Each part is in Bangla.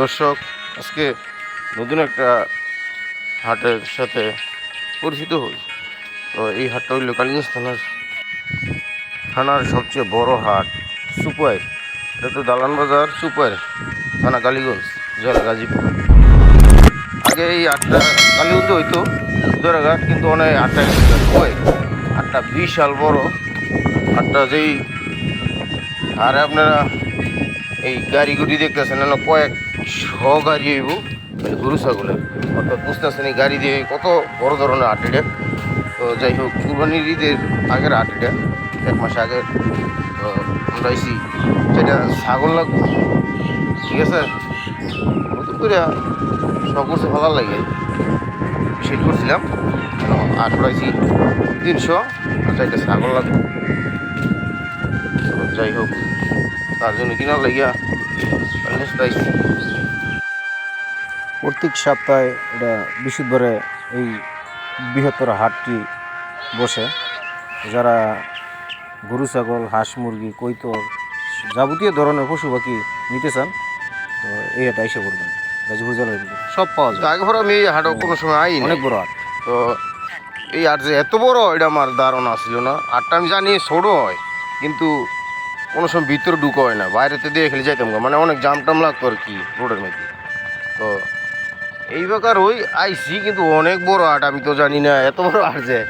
দর্শক, আজকে নতুন একটা হাটের সাথে পরিচিত হই। তো এই হাটটা হইল কালীগঞ্জ থানার সবচেয়ে বড় হাট, সুপার। এটা তো দালান বাজার, সুপার থানা, কালীগঞ্জ, জেলা গাজীপুর। আগে এই হাটটা কালীগঞ্জে হইতো দুরাঘাট, কিন্তু অনেক হাটটা হয়। হাটটা বিশাল বড় হাটটা। যেই হারে আপনারা এই গাড়ি গুড়ি দেখতেছেন, কয়েকশো গাড়ি হইব গরু ছাগলের, অর্থাৎ বুঝতেছেন এই গাড়ি দিয়ে কত বড় ধরনের হাট এটা। তো যাই হোক, কুরবানির ঈদের আগের হাট এটা, 1 মাস আগের। তো আমরা আইসি যেটা ছাগল লাগবো, ঠিক আছে, নতুন করে সব করছে ভালো লাগে, সেট করছিলাম। আট পাইছি 300, আর চাইটা ছাগল লাগবো। তো যাই হোক, তার জন্য কিনা লাগিয়া আইসি। প্রত্যেক সপ্তাহে এটা বৃহস্পতিবারে এই বৃহত্তর হাটটি বসে। যারা গরু ছাগল, হাঁস মুরগি, কৈতর, যাবতীয় ধরনের পশু পাখি নিতে চান, তো এই হাটে এসে করবেন। গাজীপুর জেলার ভিতরে সব পাওয়া যায়। আগে পরে আমি এই হাটও কোনো সময় আই, অনেক বড় হাট। তো এই হাট যে এত বড় এটা আমার ধারণা ছিল না। হাটটা আমি জানি ছোট হয়, কিন্তু কোনো সময় ভিতরে ঢুকা হয় না, বাইরেতে দিয়ে খেলে যাইতাম, মানে অনেক জাম টাম লাগতো আর কি রোডের মধ্যে। তো এই বেকার ওই আইসি, কিন্তু অনেক বড় হাট, আমি তো জানি না এত বড় হাট যে।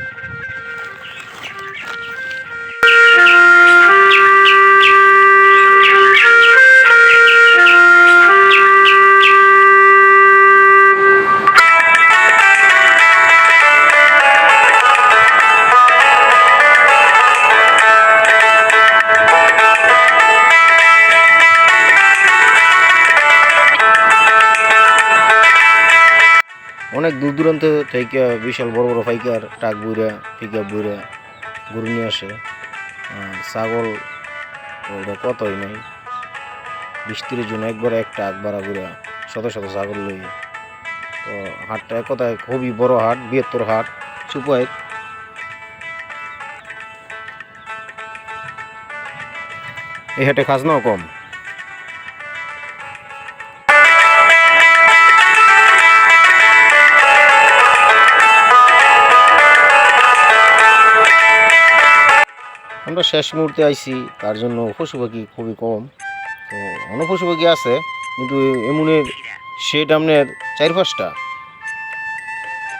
অনেক দূর দূরান্ত থেকে বিশাল বড় বড় পাইকার ট্রাক বইরা, পিক আপ বইরা গরু নিয়ে আসে। আর ছাগল ওটা কতই নাই, 20-30 জন একবারে একটা ট্রাক ভাড়া করে শত শত ছাগল লই। তো হাটটা এক কথায় খুবই বড় হাট, বৃহত্তর হাট সুপার। এই হাটে খাজনাও কম। আমরা শেষ মুহূর্তে আইছি, তার জন্য পশু পাখি খুবই কম। তো অনেক পশু পাখি আছে, কিন্তু এমনের শেড আপনার 4-5টা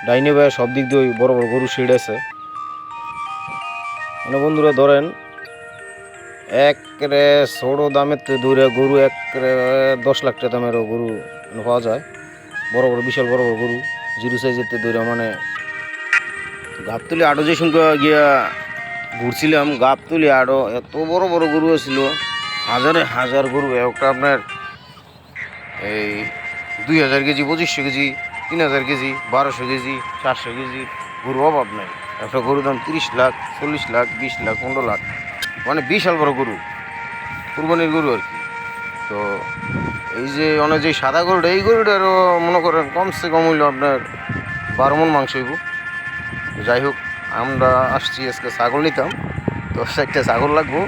ডাইনে বাই সব দিক দিয়ে বড় বড় গরু শেড আছে। মানে বন্ধুরা ধরেন, একরে ছোটো দামের তো দৌড়ে গরু একরে 10 লাখ টাকা দামেরও গরু পাওয়া যায়। বড় বড় বিশাল বড় বড় গরু জিরো সাইজের দৌড়ে, মানে গাবতলি আড়ো যে সঙ্গে গিয়া ঘুরছিলাম, গাবতলি আড়ো এত বড় বড় গরু ছিল, হাজারে হাজার গরু। একটা আপনার এই 2000 KG, 2500 KG, 3000 KG, 1200 KG, 400 KG গরু অভাব নাই। একটা গরুর দাম 30 লাখ, 40 লাখ, 20 লাখ, 15 লাখ, মানে বিশাল বড় গরু, কুরবানির গরু আর কি। তো এই যে অনেক যে সাদা গরুটা, এই গরুটারও মনে করেন কমসে কম হইল আপনার 12 মণ মাংস হইব। যাই হোক, আমরা আসছি আজকে ছাগল নিতাম, তো একটা ছাগল লাগবো।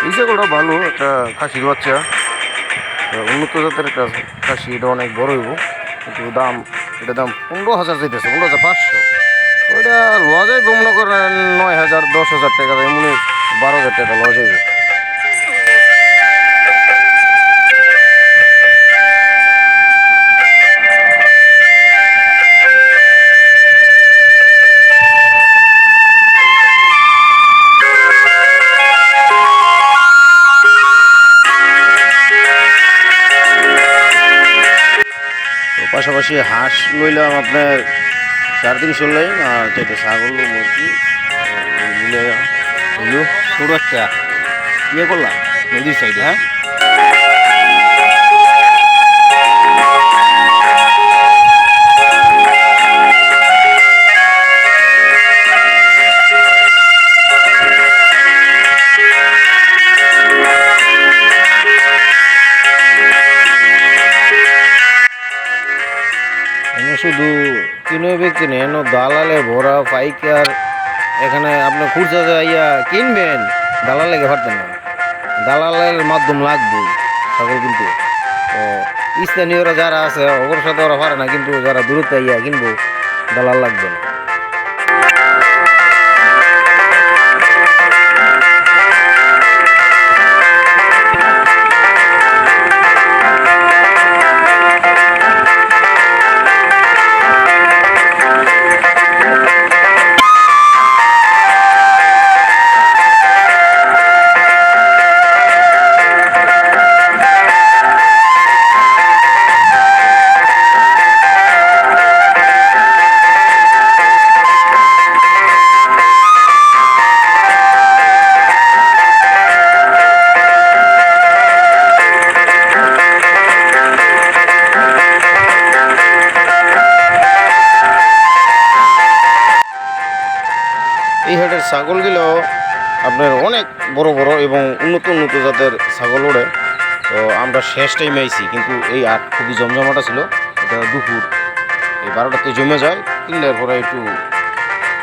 এই ছাগলটা ভালো, একটা খাসির বাচ্চা, উন্নত জাতের একটা খাসি। এটা অনেক বড় হইব, কিন্তু এটার দাম 15,000 চাইতেছে, 15,500। ওইটা লওয়া যাইব মনে করেন 9,000, 10,000 টাকা, এমনি 12,000 টাকা লওয়া যাইব। পাশাপাশি হাঁস লইলাম আপনার 350 লাইন, আর যেটা ছাগল মুরগি মিলে হইলো ছোটো একটা ইয়ে করলাম নদীর সাইডে। হ্যাঁ, শুধু কিনে ব্যক্তি নেই, এন দালালে ভরা পাইকার। এখানে আপনি খুচরা যাইয়া কিনবেন, দালাল লেগে পারতেন না, দালালের মাধ্যম লাগবে ছাগল কিনতে। তো স্থানীয়রা যারা আছে ওর সাথে ওরা পারে না, কিন্তু যারা দূরত্বে ইয়া কিনবো দালাল লাগবে না। এই হাটের ছাগলগুলো আপনার অনেক বড় বড় এবং উন্নত উন্নত জাতের ছাগল ওড়ে। তো আমরা শেষ টাইমে আইছি, কিন্তু এই হাট খুবই জমজমাটা ছিল। এটা দুপুর এই 12টাতে জমে যায়, 3টার পরে একটু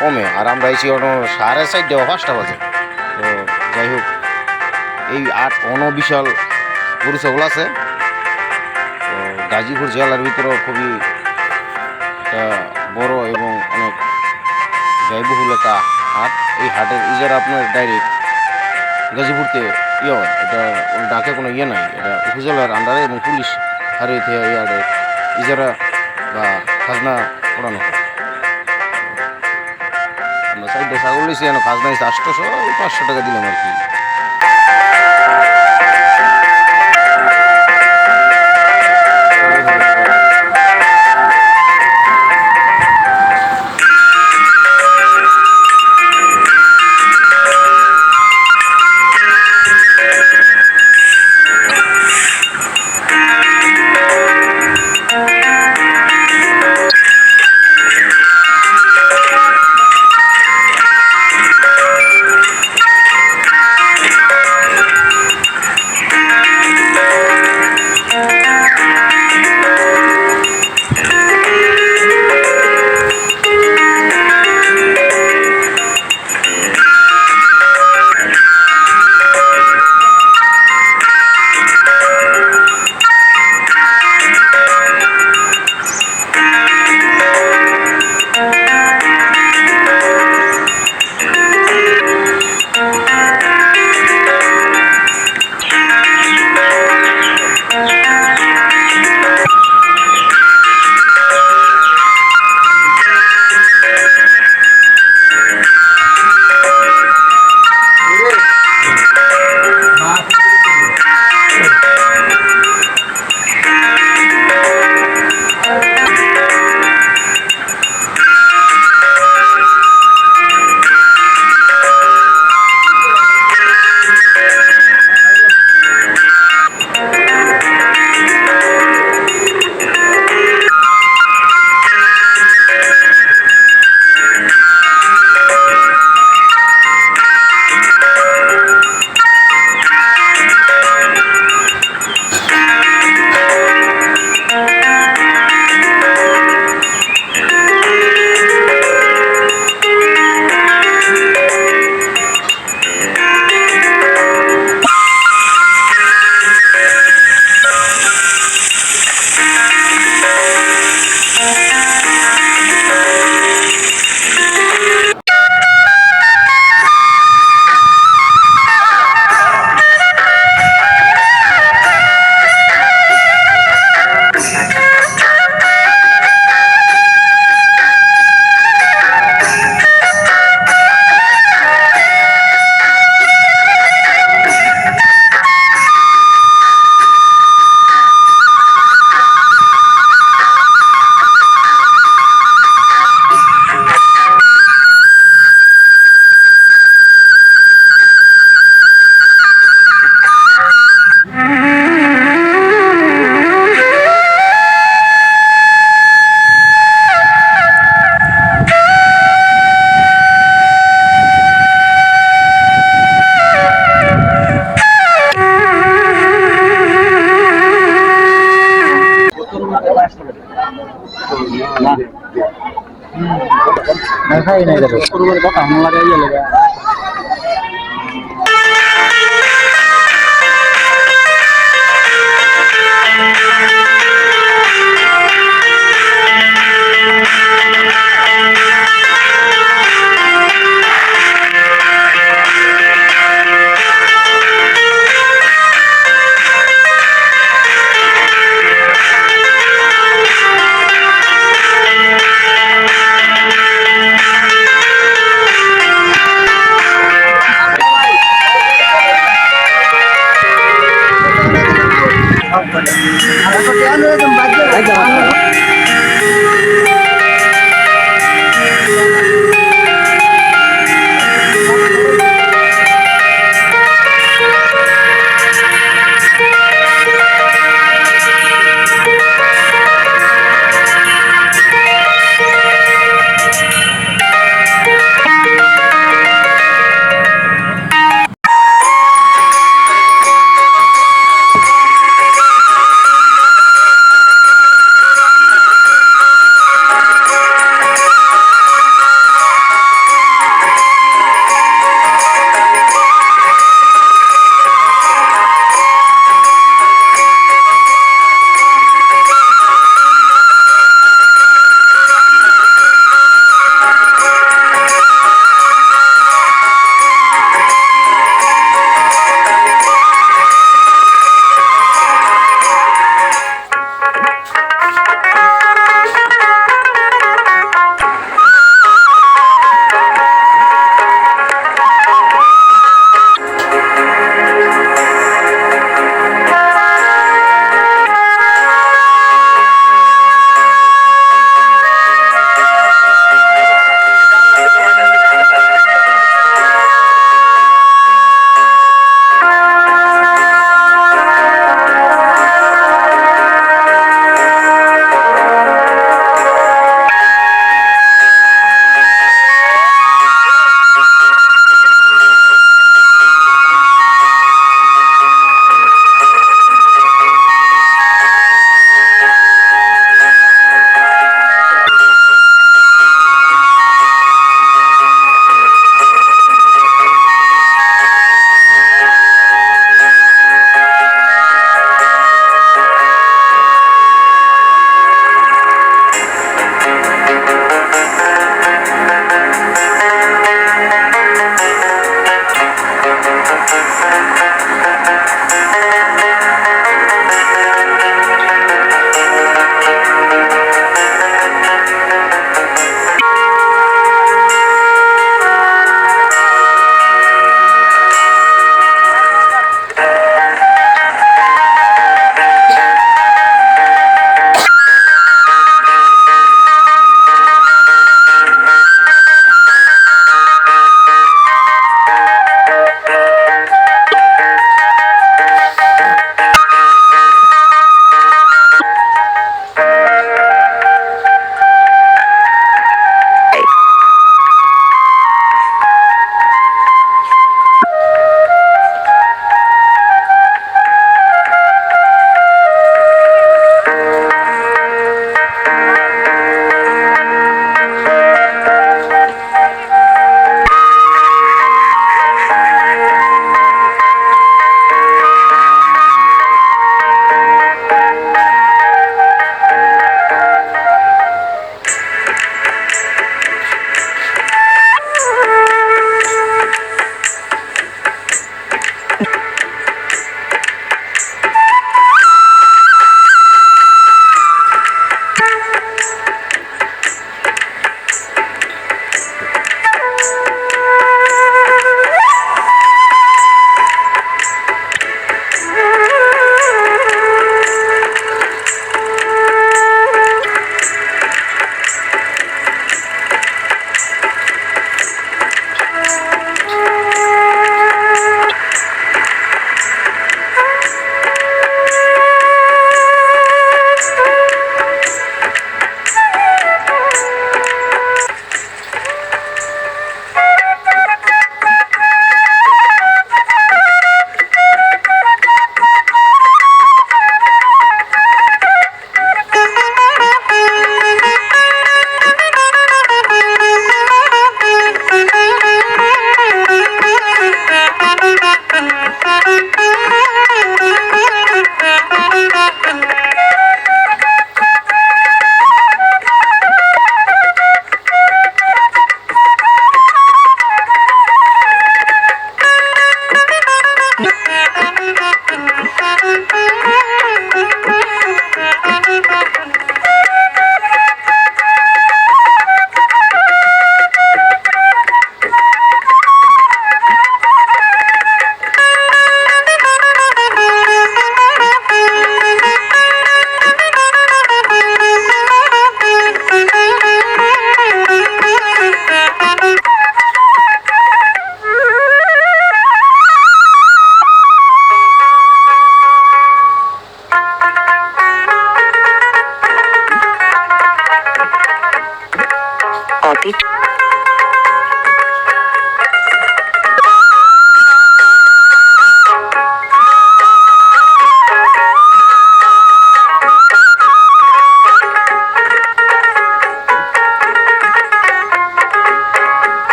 কমে। আর আমরা আইছি 4:30 বা 5টা বাজে। তো যাই হোক, এই হাট বিশাল গরু ছাগল আছে। তো গাজীপুর জেলার ভিতরেও খুবই একটা বড় এবং অনেক ব্যয়বহুল একটা হাট। এই হাটের ইজারা আপনার ডাইরেক্ট গাজীপুরতে ইয়ে হয়, এটা ডাকে কোনো ইয়ে নাই, এটা উপজেলার আন্ডারে এবং পুলিশ হারিয়ে এই হাটে ইজারা বা খাজনা পড়ানো হয়। আমরা সাইডে ছাগল লইছি, খাজনা হয়েছে 800, 500 টাকা দিলাম আর কি। না দেখাই নাই দেখো কথা আমার লাগে ইয়ে লাগে Ada